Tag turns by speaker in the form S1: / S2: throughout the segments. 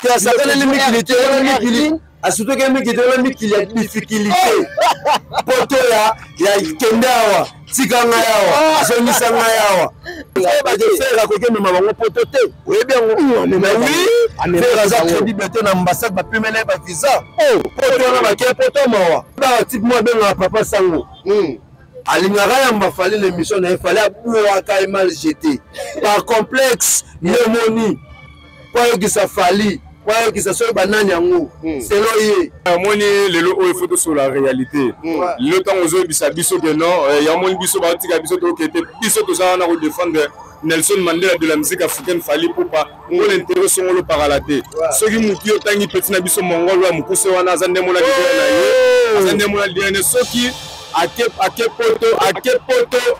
S1: Tu as ça les mikili, surtout que mikili a difficulté. Poto ya kendawa, tikanga yawa, zonisa ngayawa. Ba de faire à côté de maman poto te. Oui bien mais oui, faire ça crédit bientôt na ambassade ba pemela ba visa. Oh, poto na ba ke poto mawa. Ba type moi benga papa sango. Alingara yamba fallait l'émission il fallait pouvoir quand mal jeté. Par complexe, pneumonie. Quoi que ça fallait. Ouais, que ça soit banane yango. C'est loyer.
S2: Moni lelo o photo sur la réalité. Le temps aux autres biso que non, ya moni biso ba tika biso to kete biso to ça na ko défendre Nelson Mandela de la musique africaine fallait pour pas on intérêt son le paralaté. Ceux qui muki otangi petit na biso mongolo wa mukuse wana zande mona na ye. Zande mona liane ceux qui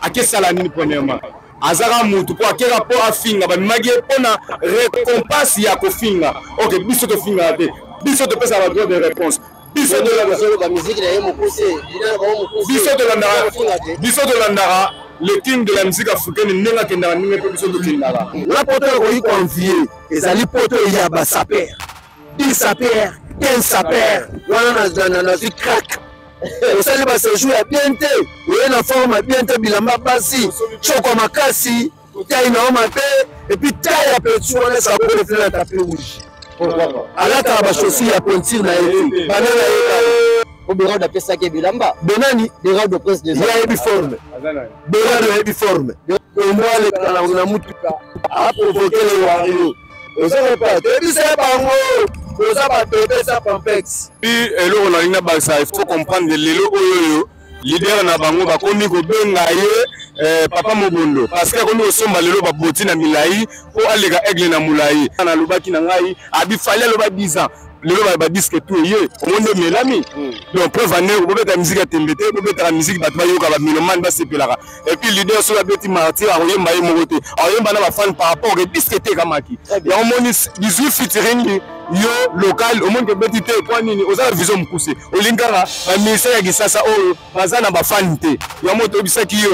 S2: ake salani premièrement. Azara mutu pour quel rapport à finga ba magi pona récompense ya ko finga. OK, biso to finga te. Biso to pesa la droit de réponse. Biso de la musique na mukuse. Biso de landara le king de la musique africaine nenga kenda ninga pe biso to kindara.
S1: La poto ko yi confier. Ezali poto ya ba saper. 10 saper, 15 saper. Wana na crack. Vous savez, c'est jouer à bien té. Vous avez une forme à bien té, bilamba basi. Choco makasi. Taille na oma pe. Et puis taille à petit, on laisse à peu de fleurs à tapis rouge. Alors, tu as ma chaussure à pontir na etu. Banana
S3: au bureau de pesa ke bilamba.
S1: Benani.
S3: Bureau de presse de
S1: ya heavy forme. Bureau de heavy forme. Au moins, les kala on a mutuka. A provoquer les warriors. Vous savez pas. Depuis c'est pas moi.
S2: Puis on a une base, il faut comprendre les leader na bango ba komi ko benga ye papa Mobondo parce que komi osomba lelo ba boti na milai po alega aigle na mulai na lobaki na ngai abi fallait loba 10 ans lelo ba disque tout ye o monde melami donc preuve année o beta musique tembete o beta musique batba yoka ba miloman ba sepelaka et puis leader sur la beti martyr a yemba ye mokote a yemba na ba fan par rapport au disque te kamaki ya o moni 18 featuring yo local au monde que beti te point nini oza vision mukuse olingara ba ministère ya kisasa o bazana ba fan te ya moto bisaki yo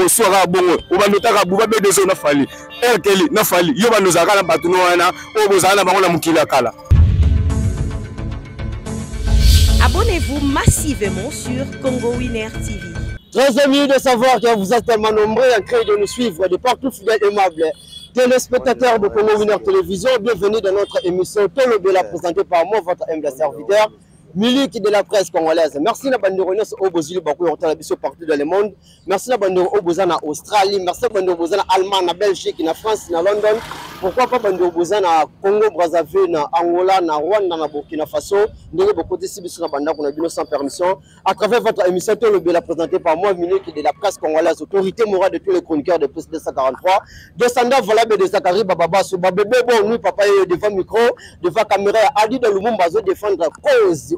S2: o soira bongo o bandotaka buba be dezo na fali erkeli na fali yo bandozaka na batuno wana o bozana bango na mukila kala.
S4: Abonnez-vous massivement sur Congo Winner TV.
S3: Très amis de savoir que vous êtes tellement nombreux à créer de nous suivre de partout fidèles et aimables. Téléspectateurs de Congo Winner Télévision, bienvenue dans notre émission Tolo Bela présentée par moi, votre humble serviteur, Milik de la presse congolaise. Merci à Banderonos au Bozili Bakou et partout dans le monde. Merci à Bandero Bozana Australie, merci à Bandero Bozana Allemagne, Belgique, France, London. Pourquoi pas Bandero Bozana Congo, Brazzaville, Angola, Rwanda, Burkina Faso. Nous avons beaucoup de sibisu na banda qu'on a vu sans permission. À travers votre émission Tolo Bela présentée par moi, Milik de la presse congolaise, autorité morale de tous les chroniqueurs de plus de 243. Descendant valable de Zakari Bababa, Bébé, bon, nous, papa, devant micro, devant caméra, Adi de Lumumba, défendre la cause.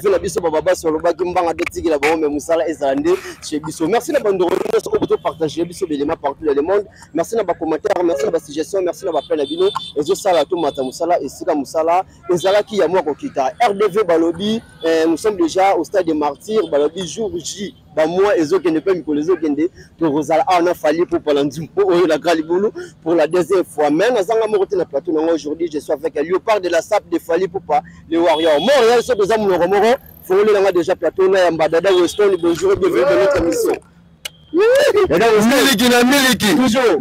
S3: Vila biso baba sur le baki mbanga detiki la bombe musala ezande chez biso. Merci na bande renaissance au bout partager biso belema partout dans le monde. Merci na ba commentaire, merci na ba suggestion, merci na ba plein bino ezo sala to mata musala esika musala ezala ki ya moi kokita RDV balobi nous sommes déjà au stade des martyrs balobi jour J ba moi ezo kende pe mikolezo kende to rozala on a fallu pour palandimpo la galibulu pour la deuxième fois même azanga morote na plateau aujourd'hui je suis avec Léopard de la SAP de Fali Poupa les warriors Montréal so déjà mon romoro faut le déjà plateau na Mbadada Weston bonjour bienvenue dans notre émission.
S1: Miliki na miliki toujours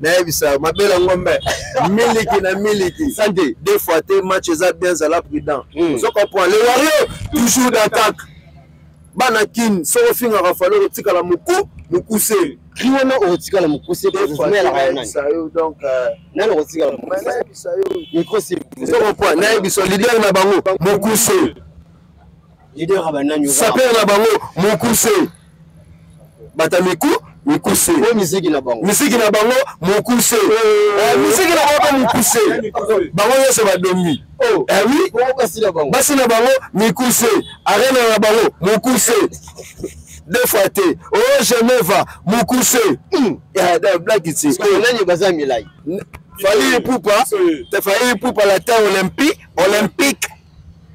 S1: na bisa mabela ngombe miliki na miliki santé deux fois tes matchs ça bien ça la prudent so comprend les warriors toujours d'attaque banakin so finga rafalo tika la mukuse
S3: kriona otika la mukuse mais la
S1: ça donc
S3: na le otika la mukuse micro c'est
S1: so comprend na biso leader na bango mukuse
S3: leader abananyo
S1: saper na bango mukuse batamiku mikuse
S3: musique na bango
S1: mukuse musique na bango mukuse bango yose badombi oui basi na bango mikuse arena na bango mukuse deux fois te Genève mukuse blague ici
S3: nani baza milai
S1: Fali Poupa la terre olympique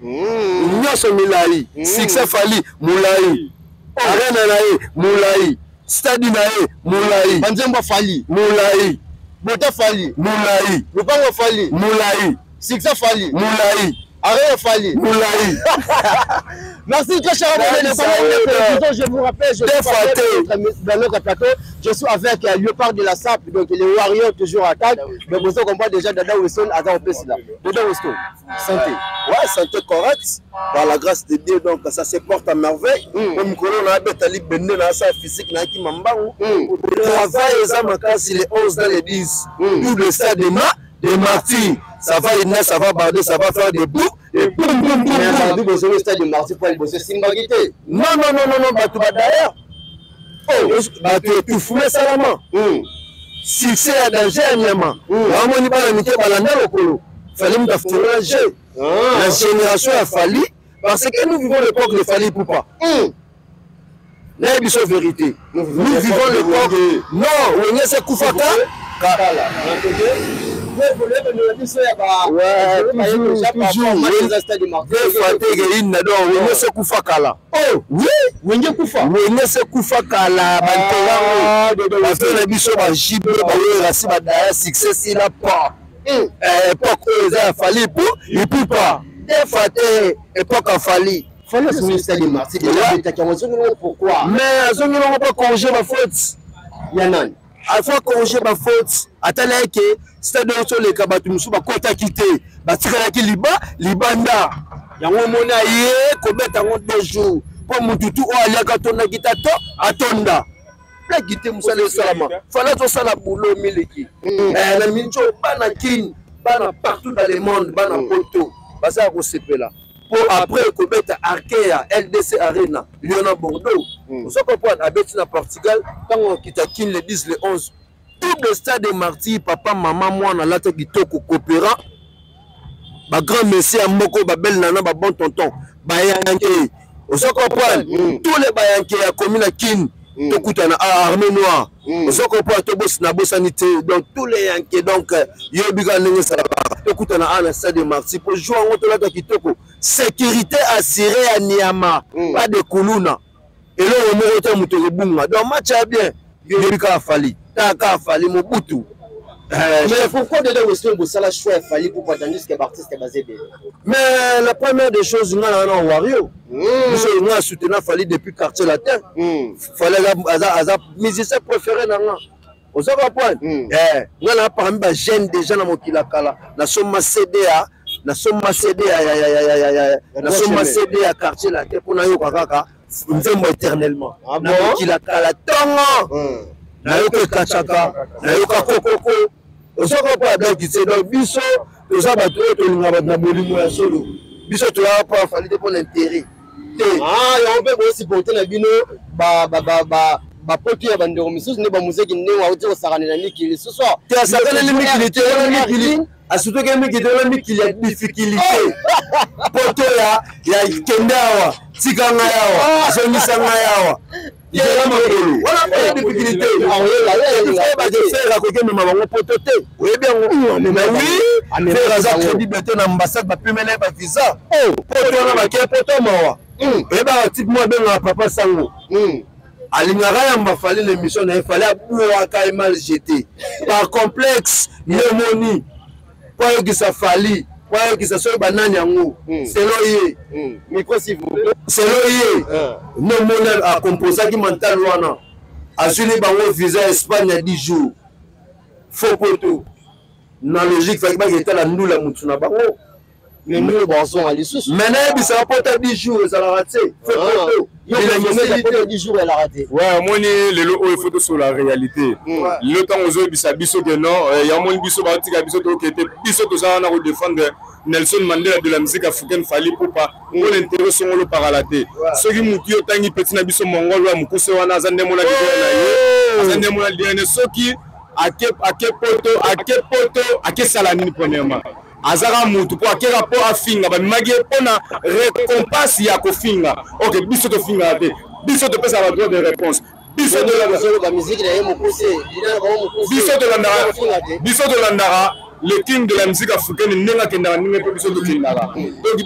S1: nyoso milai succès Fali mulai arena na ye mulai stade na ye mulai
S3: banzemba Fali
S1: mulai
S3: Bota Fali.
S1: Moulaï.
S3: Lupango Fali.
S1: Moulaï.
S3: Sixa Fali.
S1: Moulaï.
S3: Arrête Fali.
S1: Moulaï.
S3: Merci très cher. Je vous rappelle, je suis dans notre plateau. Je suis avec Léopard de la SAP, donc les Warriors toujours à attaque. Mais vous comprenez déjà Dada Weston à dans là. Dada Weston, santé.
S1: Ouais, santé correcte. Par la grâce de Dieu, donc ça se porte à merveille. Comme on a Betali Bende dans sa physique, dans qui m'embarque. Le travail est les 11 dans les 10. Tout le stade des martyrs. Ça va Ina, ça va barder, ça va faire des bouts. Et boum, boum, boum.
S3: Mais ça va bosser le stade de martyrs pour aller bosser Simbagité.
S1: Non, tu vas derrière. Oh, tu es tout fumé salement. Succès à danger à Niama. On n'y pas la mité balanda au colo. Fallait me faire la génération a fallu parce que nous vivons l'époque de Fali Poupa. Là, il y a vérité. Nous vivons l'époque. Non, on est ce Koufaka. Pourquoi? Mais ils n'ont pas congé ma faute. Yanan. À fois congé ma faute. Attendez que c'est-à-dire que les kabatu musu ba kota quitté. Ba tika ki libanda. Yango mona ye ko beta ngo 2 jours. Pour mututu o aliaka tona kitato atonda. La quitté musa le salama. Fallait to sala boulot miliki. La mincho bana kin, bana partout dans le monde, bana poto. Ba ça ko sepela. Pour après Kobeta Arkea, LDC Arena, Lyon Bordeaux. Vous savez pourquoi à Betina Portugal, quand on quitte le 10, le 11, tout le stade des martyrs, papa, maman, moi, on a la tête qui toko coopérant. Ba grand monsieur à Moko, ba belle nana, ba bon tonton, bayanké. Vous savez pourquoi tous les bayanké à commune à Kin, Tokutana à Armée Noire. Vous savez pourquoi Tobos Nabo Sanité, donc tous les Yanké, donc Yobiga Nengue Salaba, Tokutana à la stade des martyrs pour jouer en haut la tête qui toko. Sécurité assurée à Niama, pas de Koulouna. Et là, on a un moteur bunga. Donc, match a bien. Yobika a fallu. Taka a fallu, Mobutu.
S3: Mais pourquoi de Weston Boussala choix a fallu pour pas tandis que Baptiste est basé bien?
S1: Mais la première des choses, nous avons un Wario. Nous avons soutenu Fali depuis quartier latin. Il fallait que musicien préféré dans le on s'en va point. Nous avons parmi les jeunes déjà dans mon kilakala. Nous sommes CDA. Nous sommes cédés à quartier là pour nous kaka nous sommes éternellement na kila kala tongo na yo ke kachaka na yo ka kokoko osoko pa donc c'est donc biso to za bato to linga na bolimo ya solo biso to ya pa fali pour l'intérêt
S3: on peut aussi porter na bino ba poti ya bandero misusu ne ba muziki ne wa uti osakana na mikili ce soir
S1: tu asakana na mikili a surtout que mi kidona mi kilia difficulté poto ya kendawa tikanga yawa zonisa ngayawa ikela makolo wala pas difficulté ba de faire ko keme mabango poto te oui bien mais oui faire za crédibilité na ambassade ba pemele ba visa poto na ba ke poto mawa et ba type moi ben na papa sango alingara yamba fallait l'émission na fallait abouwa ka mal jeté par complexe pneumonie quoi que ça fallait quoi que ça soit banane yango c'est loyer micro s'il vous plaît c'est loyer non monnaie a composé qui mental wana assurer bango visa Espagne à 10 jours faux poto na logique fait que était la ndula mutu na bango
S3: mais nous bonson à l'issue
S1: maintenant ça va pas 10 jours ça l'a raté faux poto
S3: il a 10 jours elle a raté
S2: ouais moi les lo il faut sur la réalité le temps aux autres biso que non il y a mon biso batika biso to qui était biso to ça on a défendre Nelson Mandela de la musique africaine Fali Poupa pour l'intérêt son le paralaté ceux qui muti otangi petit na biso mongolo mukuse wana zande mona na ye zande mona DNA ceux qui ake poto ake salani premièrement azara mutu po akera po afinga ba magi pona récompense ya ko finga OK biso to finga te biso to pesa ba droit de réponse biso de
S3: la musique na yemo poussé
S2: biso de landara le king de la musique africaine nenga kenda ninga pe biso to kindara donc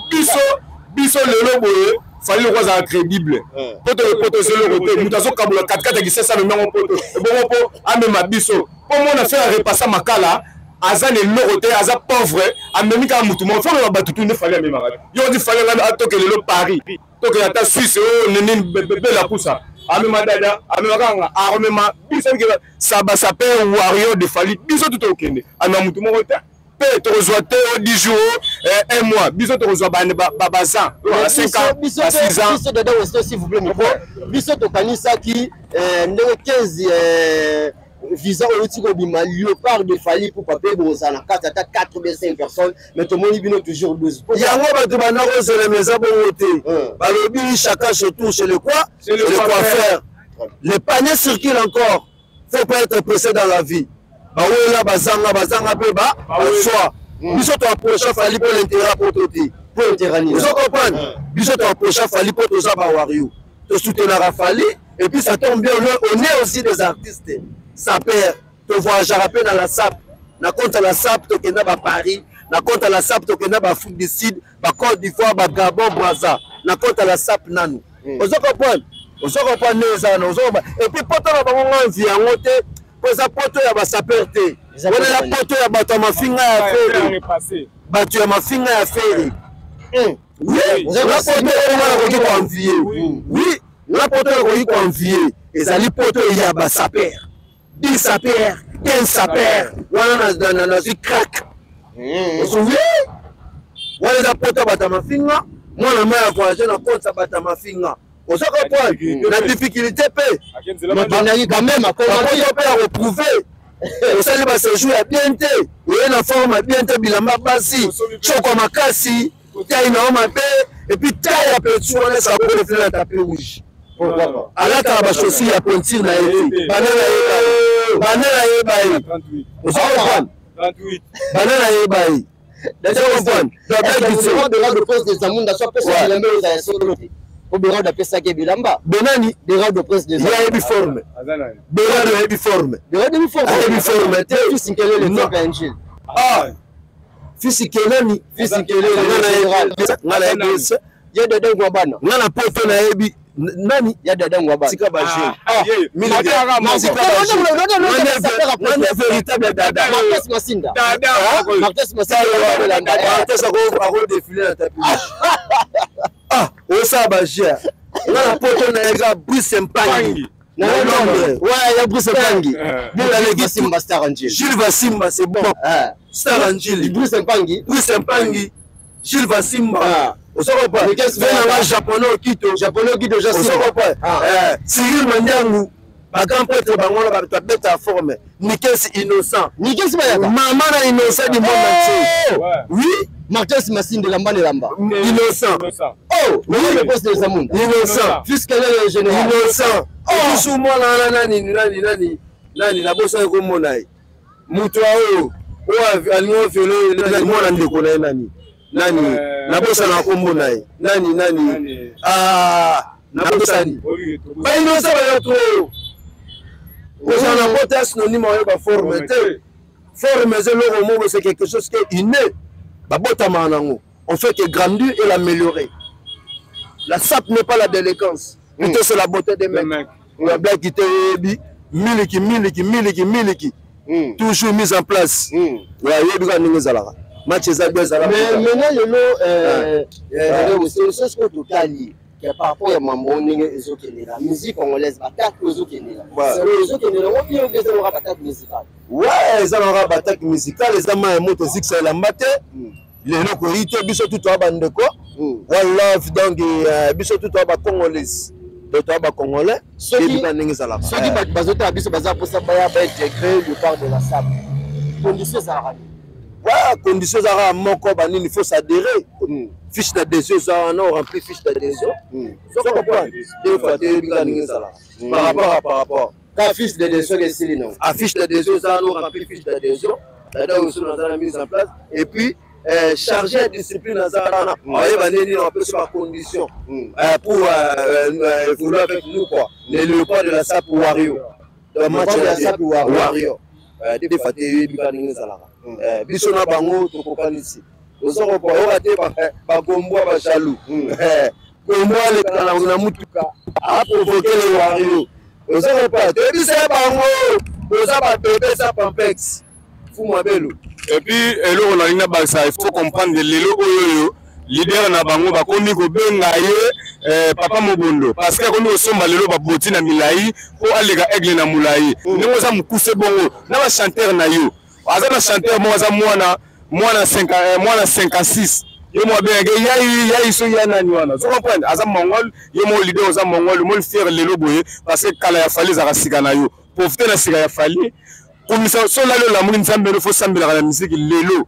S2: biso lelo boye fallait le roi crédible. Poto c'est le côté. Nous avons kabula 4-4 qui c'est ça le même poto. Bon po amema biso. Pour moi on a fait repasser makala. Azan est le côté, Azan pauvre. Amemi ka mutu. Mon frère va battre tout ne fallait même. Yo dit fallait là toquer le Paris. Toquer la Suisse nene bébé la poussa. Amema dada, amema kanga, amema biso que ça va s'appeler Wario de Fali. Biso tout au Kenya. Amema mutu mon côté. Tu reçois 10 jours, 1 mois. Bisous, tu reçois 5 ans, 6 ans.
S3: Bisous, dedans aussi, s'il vous plaît. Bisous, tu connais ça qui 15 visant au Tigo Bima, léopard de Fali pour papier, bon, ça n'a 85 personnes, mais tout le monde est toujours 12.
S1: Il y a un moment où c'est la maison pour voter. Chacun se touche chez le quoi? C'est le coiffeur. Les paniers circulent encore. Il ne faut pas être pressé dans la vie. Baouela bazanga peba soit biso to approcher fali pour l'intérêt pour toti pour intérêt vous comprenez biso to approcher fali pour toza ba wario to soutenir fali et puis ça tombe bien on est aussi des artistes ça perd to voyager rapper dans la SAP na compte la SAP to kena ba Paris na compte la SAP to kena ba Afrique du Sud ba Côte d'Ivoire ba Gabon Brazza na compte la SAP nanu vous comprenez et puis poto na bango envie en côté pour ça poto ya ba saperté on la poto ya bato ma finga ya feri bato ya ma finga ya feri oui la poto on va ko envier oui la poto ko envier ezali poto ya ba saper 10 saper 15 saper wana na crack vous souvenez wana la poto bato ma finga mwana maya voyager na compte bato ma finga. On se comprend. La difficulté peut. Quand même, on peut retrouver. Ça va se jouer à bien. Il y a une forme à bien. Bilamba Basi, Choko Makasi, Taïna Omapé, et puis Taïna Petit, on laisse un peu de fleurs à tapis rouge. Pourquoi pas? À la table, aussi, il y a Pontir Naïti. Banana Ebaï. On se comprend. Banana Ebaï. D'ailleurs, on comprend.
S3: De la presse des Amounda, soit personne qui l'aime, au bureau de Pessa Bilamba.
S1: Benani,
S3: bureau de presse des
S1: uniformes. Bureau de uniforme.
S3: Bureau de uniforme. Fils Nkele le top angel.
S1: Ah, fils Kelani, fils Nkele ngala ngala
S3: ya de dengwa bana.
S1: Ngala poto na ebi nani
S3: ya de dengwa bana.
S1: Sika baje.
S3: Ah,
S1: non véritable dada.
S3: Marcus Masinda.
S2: Dada.
S3: Marcus Masinda.
S1: Marcus a défilé la tapis. Ah, on ça baje. Ngala poto na ega Brice Mpangi.
S3: Ouais, il y a Brice Mpangi. Simba Star Angel.
S1: Jules Vassimba, c'est bon. Star Angel.
S3: Brice Mpangi.
S1: Brice Mpangi. Jules Vassimba. On se reprend. Un japonais au Quito. Japonais au Quito, je sais. On se reprend. Cyril Mandiangou. Ma grand prêtre Bangola va mettre à forme. Nikes innocent.
S3: Nikes Mayaga.
S1: Maman a innocent du monde entier. Oui.
S3: Marcus Massine de Lamba de Lamba.
S1: Innocent.
S3: Oh, oui, le poste de Zamoun.
S1: Innocent.
S3: Puisqu'elle est général.
S1: Innocent. Oh, sous moi, nani, la bosse est comme mon aïe. Moutoua, aliment violé, moi, la déconne, nani. La bosse est comme mon aïe. Nani. Ah, la bosse est. Pas innocent, mais trop. Quand on a porté un synonyme, on va former. Former, c'est quelque chose qui est inné. On fait que grandir et l'améliorer. La SAP n'est pas la délinquance. C'est la beauté des mecs. La blague qui était miliki. Toujours mise en place. Mais
S3: maintenant, c'est ce que tout a lié. Par rapport à la musique congolaise, attaque aux autres.
S1: Ouais, ils ont une attaque musicale, ils ont un moto zix et la maté. Les localités, biso tout à bandeko. One love, donc, biso tout à congolais. D'autres à congolais. Ceux qui bazotent à biso bazar pour ça, intégré du part de la SAP. Conditions arabes. Ouais, conditions arabes, mon corps, il faut s'adhérer. Fiche d'adhésion, ça, on a rempli fiche d'adhésion. Ça comprend. Deux fois, par rapport.
S3: Quand fiche d'adhésion, c'est le nom.
S1: Fiche d'adhésion, ça, on a rempli fiche d'adhésion. Là-dedans, aussi, on a la mise en place. Et puis, chargé de discipline dans un on a peu sur condition pour vouloir avec nous, quoi. Les léopards de la SAP Wario. Le match de la SAP Wario. Des fois, tu es Bissona Bango, tu comprends ici. Nous sommes pas ratés par Gombois, par Chalou. tombo aleka na mutuka aprovoke le wario ozaka pa tebisa bango oza bapebe sa pampex fumwa belo.
S2: Et puis eloko na lina bakisa il faut comprendre lelo oyo leader na bango bakomi kobenga ye papa mobondo parce que komi osomba lelo baboti na milai po aleka aigle na mulai ndenge oza mokuse bongo na ba chanteur na yo aza na chanteur mo aza mwana 56 yo mo benga yayi so ya nani wana so comprendre aza mongol yo mo leader oza mongol mo le faire lelo boye parce que kala ya fali za kasika na yo profiter na sika ya fali komisa so la lo la mo nzambe no fo sambela na musique lelo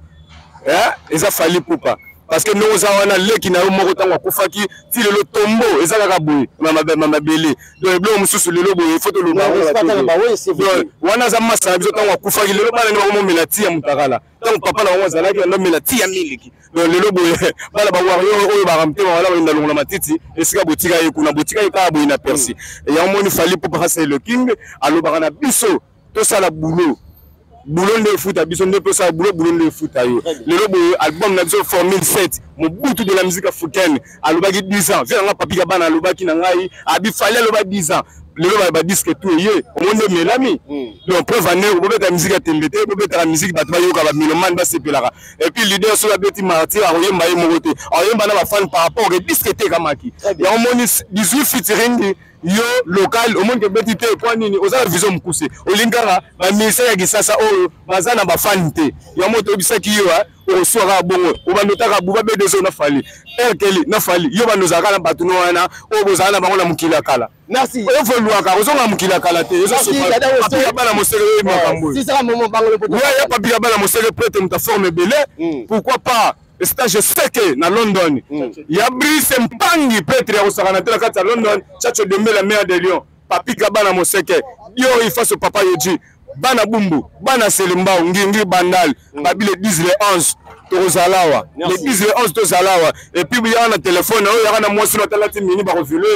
S2: eza fali pupa parce que nous avons leki na moko tango kufaki ti lelo tombo ezala ka boye mabele donc blo mususu lelo boye photo lo ba wana za masa biso tango kufaki lelo bana ngo melati ya mutakala tango papa na wango zalaki ndo melati ya miliki donc lelo boye bala ba wario oyo ba ramte wala ba ndalongo na matiti esika botika ye kuna botika ye ka boye na persi et ya moni fali pour passer le king aloba na biso to sala boulot boulot de foot à biso ndepo sa boulot de foot ayo lelo boye album na biso formule 7 mon boutu de la musique africaine alobaki 10 ans vient nga papi kabana alobaki na ngai abi fallait aloba 10 ans lelo ba disque tout yé au monde melami donc preuve année au beta musique atembete au beta la musique batba yoka ba miloman ba sepelaka et puis leader sur la beti martyr a oyemba ye mokote oyemba na ba fan par rapport au disque te kamaki ya au monde 18 featuring yo local au monde que beti te kwa nini oza vision mukuse olingara ba ministère ya kisasa o bazana ba fan te ya moto bisaki yo o soira bongo o bandotaka buba be dezo na fali erkeli na fali yo bandozaka na batuno wana o bozana bango na mukila kala.
S3: Merci.
S2: O voluaka ozonga mukila kala te ezo sopa bana mosere makambo
S3: si ça moment bango le poto
S2: ya papi bana mosere prête muta forme belé pourquoi pas stage seke na London ya Brice Mpangi Petre ya osaka na tela kati ya London Chacho Dembe la mère de Lyon papi kabana moseke yo il face papa yeji bana bumbu bana selimba ngingi bandal babi le 10 le 11 tozalawa le 10 le 11 tozalawa et puis il y a un téléphone il y a na mwasi na talati mini ba refilo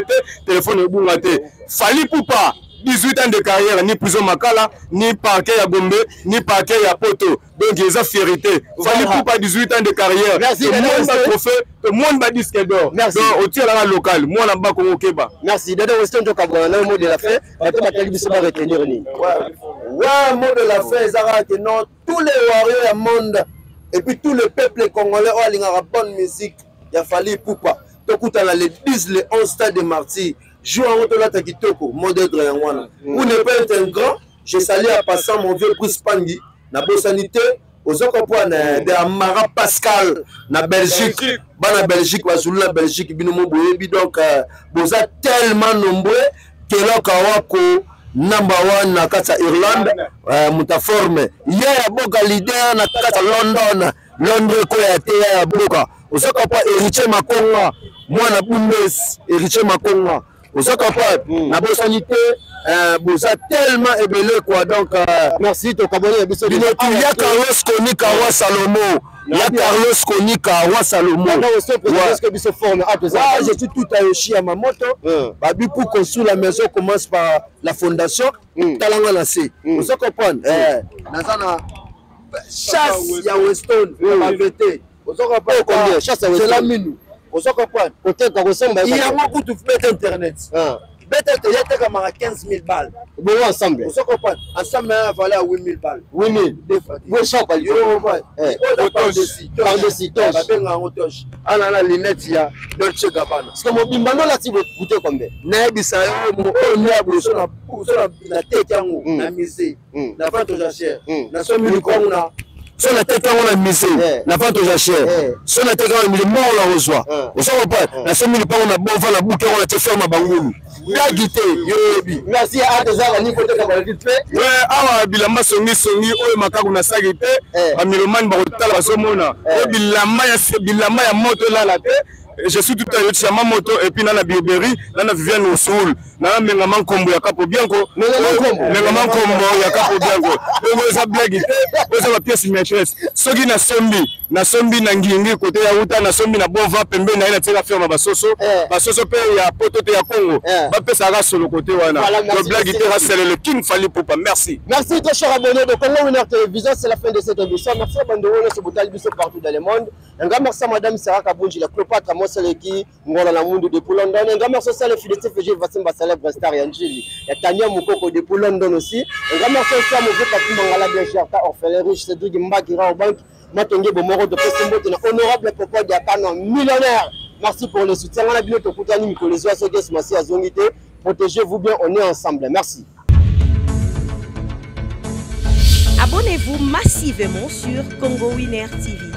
S2: téléphone ebunga te fali poupa 18 ans de carrière, ni prison Makala, ni parquet à Gombe, ni parquet à Poto. Donc, ils ont fierté. Fallait pas 18 ans de carrière.
S3: Merci,
S2: tout le monde va trophée, tout le monde va disque d'or.
S3: Merci.
S2: Donc, au tir à la locale, moi, on a pas comme au Keba.
S3: Merci. Dada Weston, tu as un mot de la fin. Après, ma télévision va retenir.
S1: Ouais, mot de la fin, Zara, que non, tous les warriors du monde, et puis tout le peuple congolais, ils ont une bonne musique. Il a fallu poupa. Tout le temps, les 10, les 11 stades de martyrs. Joue en haut de la Takitoko, mon d'être un wana. Vous ne pas être un grand, je salue à passant mon vieux Brice Pangui, na Bossanité, aux Okopoan de Amara Pascal, na Belgique, na Belgique, la Belgique, donc, vous êtes tellement nombreux que là, Kawako, number one, na Kata Irlande, Moutaforme, il y a Boka leader, na Kata London, Londres, Koyate, Boka, aux Okopoan, héritier Makonga, moi, na Bundes, héritier Makonga. Vous êtes capable, la bonne sanité, vous êtes tellement ébélé quoi donc.
S3: Merci, ton cabane.
S1: Il y a Carlos Konika Roi Salomo. Il y a Carlos Konika Roi Salomo. Je suis tout à Yoshi à ma moto. Babi pour construire la maison commence par la fondation. Talanga lancé. Vous êtes capable. Chasse ya Weston, la vérité. Vous êtes capable. Chasse à Weston. C'est la mine. Il y a beaucoup de bêtes internet. Bêtes internet, il y a 15 000 balles.
S3: Bon, ensemble.
S1: Ensemble, il valait à 8 000 balles.
S3: 8 000. Vous êtes chaque balles. Par-dessus.
S1: Ah là là, les nets, il y a Dolce Gabbana.
S3: Parce que mon bimbano là, tu veux coûter combien?
S1: Naibisa, la tête en la misée, la vente aux jachères, la somme du corona. Sur la tête on a misé, la vente aux jachères. Sur la tête on a mis le mort on la reçoit. On s'en va pas. La somme du corona on a bon va la boucle on a te ferme à Bangoulou. La guité, yobi.
S3: Merci à des ans ni côté comme le fait.
S2: Ouais, awa bilamba songi oyo makaku na sagite, ba miloman ba kotala basomona. O bilamba ya moto là la te. Je suis tout à l'heure sur ma moto et puis dans la Biobéry, dans la Viviane au Soul. na mengama nkombo ya Capo Bianco mengama nkombo ya Capo Bianco oza blague te oza ba pièce maîtresse soki na sombi na ngingi côté ya uta na sombi na bova pembe na ina tsela firma basoso pe ya poto te ya Congo ba pesa ka solo côté wana le blague te rasel le King Fally Poupa. Merci
S3: très cher abonné de Congo Winner Télévision. C'est la fin de cette émission. Merci à Bandoro ce boutal biso partout dans le monde. Un grand merci à Madame Sarah Kabunji la Cléopâtre Moseleki ngola na mundu depuis London. Un grand merci à la fidélité FG Vassimba célèbre star Yanjili. Et Tania Mukoko depuis London aussi. Un grand merci à mon vieux papy Mangala bien cher ta orphelin riche Cédric Mbakira au banque Matonge Bomoro de Pestembote na honorable papa de Akano millionnaire. Merci pour le soutien. On a bien tout Koutani Mikolezo Asoges Massi Azongité. Protégez-vous bien, on est ensemble. Merci.
S4: Abonnez-vous massivement sur Congo Winner TV.